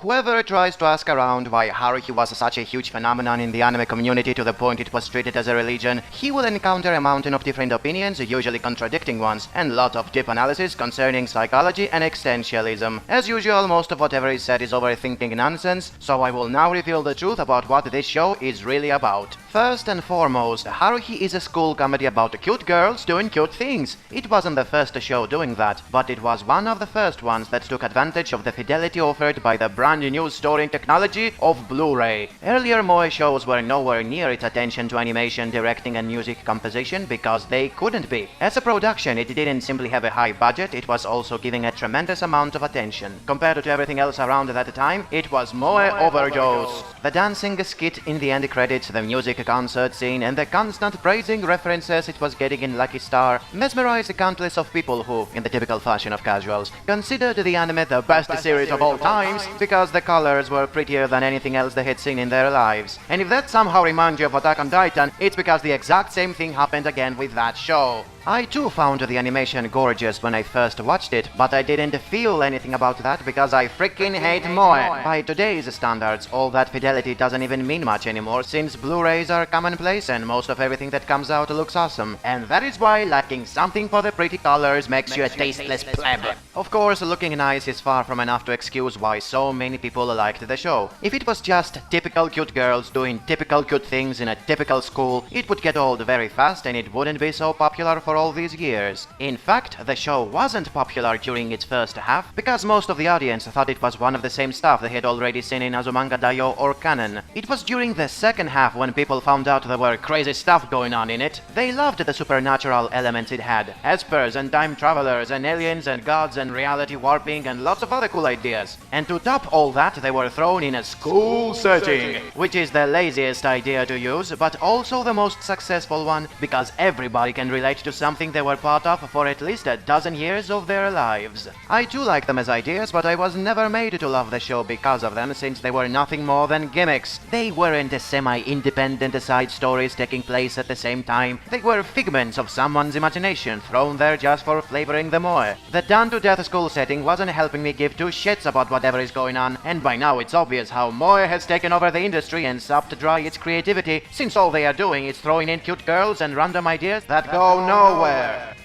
Whoever tries to ask around why Haruhi was such a huge phenomenon in the anime community to the point it was treated as a religion, he will encounter a mountain of different opinions, usually contradicting ones, and lot of deep analysis concerning psychology and existentialism. As usual, most of whatever is said is overthinking nonsense, so I will now reveal the truth about what this show is really about. First and foremost, Haruhi is a school comedy about cute girls doing cute things. It wasn't the first show doing that, but it was one of the first ones that took advantage of the fidelity offered by the brand new storing technology of Blu-ray. Earlier moe shows were nowhere near its attention to animation, directing and music composition because they couldn't be. As a production, it didn't simply have a high budget, it was also giving a tremendous amount of attention. Compared to everything else around at the time, it was moe overdose. The dancing skit in the end credits, the music concert scene, and the constant praising references it was getting in Lucky Star mesmerized countless of people who, in the typical fashion of casuals, considered the anime the best series of all times because the colors were prettier than anything else they had seen in their lives. And if that somehow reminds you of Attack on Titan, it's because the exact same thing happened again with that show. I too found the animation gorgeous when I first watched it, but I didn't feel anything about that because I freaking hate moe. By today's standards, all that fidelity doesn't even mean much anymore since Blu-rays are commonplace and most of everything that comes out looks awesome. And that is why lacking something for the pretty colors makes you a tasteless pleb. Of course, looking nice is far from enough to excuse why so many people liked the show. If it was just typical cute girls doing typical cute things in a typical school, it would get old very fast and it wouldn't be so popular for all these years. In fact, the show wasn't popular during its first half because most of the audience thought it was one of the same stuff they had already seen in Azumanga Daioh or Canon. It was during the second half when people found out there were crazy stuff going on in it. They loved the supernatural elements it had, espers and time travelers and aliens and gods and reality warping and lots of other cool ideas. And to top all that, they were thrown in a school setting, which is the laziest idea to use, but also the most successful one because everybody can relate to something they were part of for at least a dozen years of their lives. I too like them as ideas, but I was never made to love the show because of them since they were nothing more than gimmicks. They weren't semi-independent side stories taking place at the same time. They were figments of someone's imagination thrown there just for flavoring the moe. The done-to-death school setting wasn't helping me give two shits about whatever is going on, and by now it's obvious how moe has taken over the industry and sucked dry its creativity since all they are doing is throwing in cute girls and random ideas that go nowhere.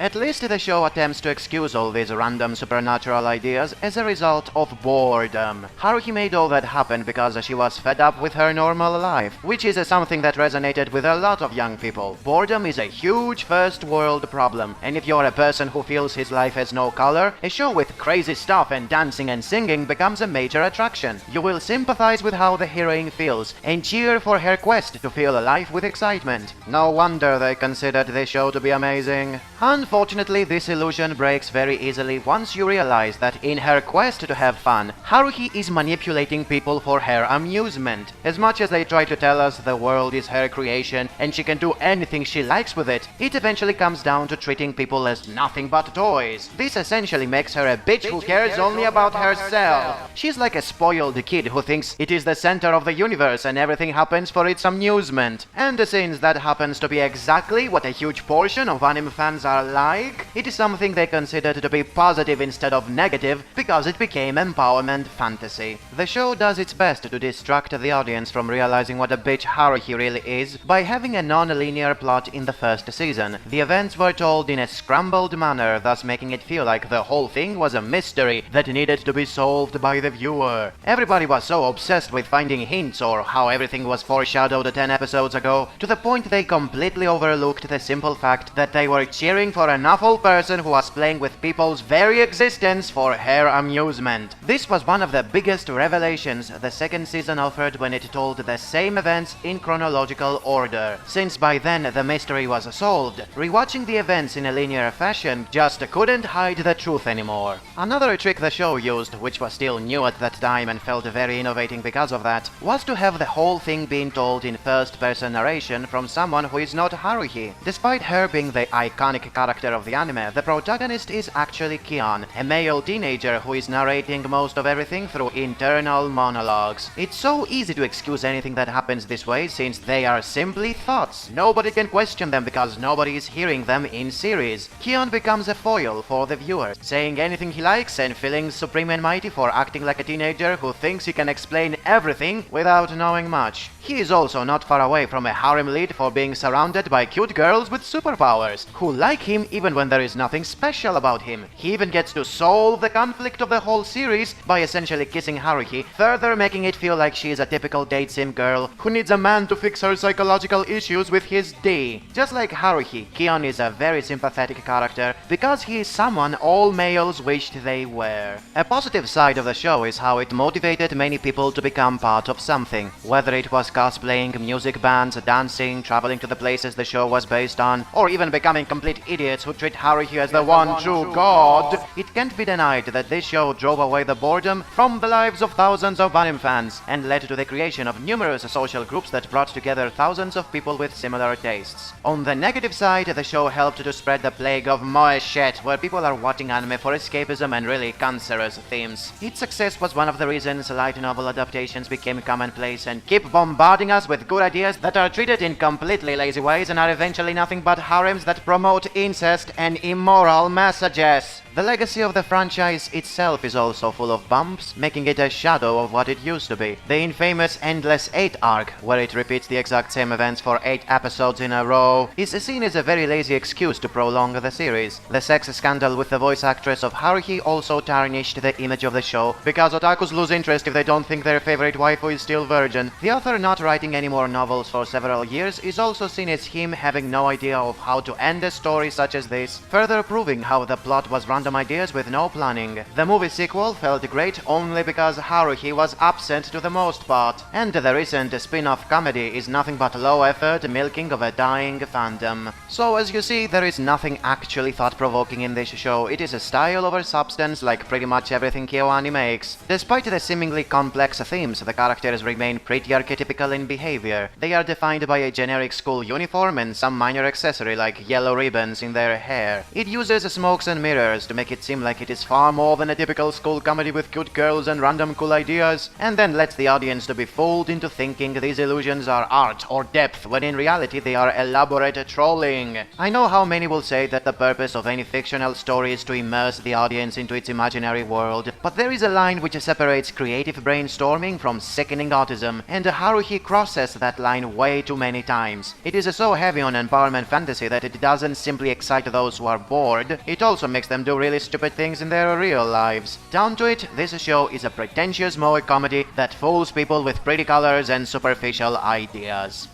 At least the show attempts to excuse all these random supernatural ideas as a result of boredom. Haruhi made all that happen because she was fed up with her normal life, which is something that resonated with a lot of young people. Boredom is a huge first world problem, and if you're a person who feels his life has no color, a show with crazy stuff and dancing and singing becomes a major attraction. You will sympathize with how the heroine feels and cheer for her quest to fill life with excitement. No wonder they considered this show to be amazing. Unfortunately, this illusion breaks very easily once you realize that in her quest to have fun, Haruhi is manipulating people for her amusement. As much as they try to tell us the world is her creation and she can do anything she likes with it, it eventually comes down to treating people as nothing but toys. This essentially makes her a bitch who cares only about herself. She's like a spoiled kid who thinks it is the center of the universe and everything happens for its amusement. And since that happens to be exactly what a huge portion of anime fans are like, it is something they considered to be positive instead of negative because it became empowerment fantasy. The show does its best to distract the audience from realizing what a bitch Haruhi really is by having a non-linear plot in the first season. The events were told in a scrambled manner, thus making it feel like the whole thing was a mystery that needed to be solved by the viewer. Everybody was so obsessed with finding hints or how everything was foreshadowed 10 episodes ago, to the point they completely overlooked the simple fact that they were cheering for an awful person who was playing with people's very existence for her amusement. This was one of the biggest revelations the second season offered when it told the same events in chronological order. Since by then the mystery was solved, rewatching the events in a linear fashion just couldn't hide the truth anymore. Another trick the show used, which was still new at that time and felt very innovating because of that, was to have the whole thing being told in first-person narration from someone who is not Haruhi. Despite her being the iconic character of the anime, the protagonist is actually Kion, a male teenager who is narrating most of everything through internal monologues. It's so easy to excuse anything that happens this way since they are simply thoughts. Nobody can question them because nobody is hearing them in series. Kion becomes a foil for the viewer, saying anything he likes and feeling supreme and mighty for acting like a teenager who thinks he can explain everything without knowing much. He is also not far away from a harem lead for being surrounded by cute girls with superpowers, who like him even when there is nothing special about him. He even gets to solve the conflict of the whole series by essentially kissing Haruhi, further making it feel like she is a typical date sim girl who needs a man to fix her psychological issues with his D. Just like Haruhi, Kion is a very sympathetic character because he is someone all males wished they were. A positive side of the show is how it motivated many people to become part of something, whether it was cosplaying, music bands, dancing, traveling to the places the show was based on, or even becoming complete idiots who treat Haruhi as the one true god. It can't be denied that this show drove away the boredom from the lives of thousands of anime fans and led to the creation of numerous social groups that brought together thousands of people with similar tastes. On the negative side, the show helped to spread the plague of moe shit, where people are watching anime for escapism and really cancerous themes. Its success was one of the reasons light novel adaptations became commonplace and keep bombarding us with good ideas that are treated in completely lazy ways and are eventually nothing but harems that promote incest and immoral messages. The legacy of the franchise itself is also full of bumps, making it a shadow of what it used to be. The infamous Endless 8 arc, where it repeats the exact same events for 8 episodes in a row, is seen as a very lazy excuse to prolong the series. The sex scandal with the voice actress of Haruhi also tarnished the image of the show, because otakus lose interest if they don't think their favorite waifu is still virgin. The author not writing any more novels for several years is also seen as him having no idea of how to end a story such as this, further proving how the plot was random ideas with no planning. The movie sequel felt great only because Haruhi was absent to the most part, and the recent spin-off comedy is nothing but low-effort milking of a dying fandom. So as you see, there is nothing actually thought-provoking in this show. It is a style over substance like pretty much everything KyoAni makes. Despite the seemingly complex themes, the characters remain pretty archetypical in behavior. They are defined by a generic school uniform and some minor accessory like yellow ribbons in their hair. It uses smokes and mirrors to make it seem like it is far more than a typical school comedy with cute girls and random cool ideas, and then lets the audience to be fooled into thinking these illusions are art or depth, when in reality they are elaborate trolling. I know how many will say that the purpose of any fictional story is to immerse the audience into its imaginary world, but there is a line which separates creative brainstorming from sickening autism, and Haruhi crosses that line way too many times. It is so heavy on empowerment fantasy that it doesn't simply excite those who are bored, it also makes them do really stupid things in their real lives. Down to it, this show is a pretentious moe comedy that fools people with pretty colors and superficial ideas.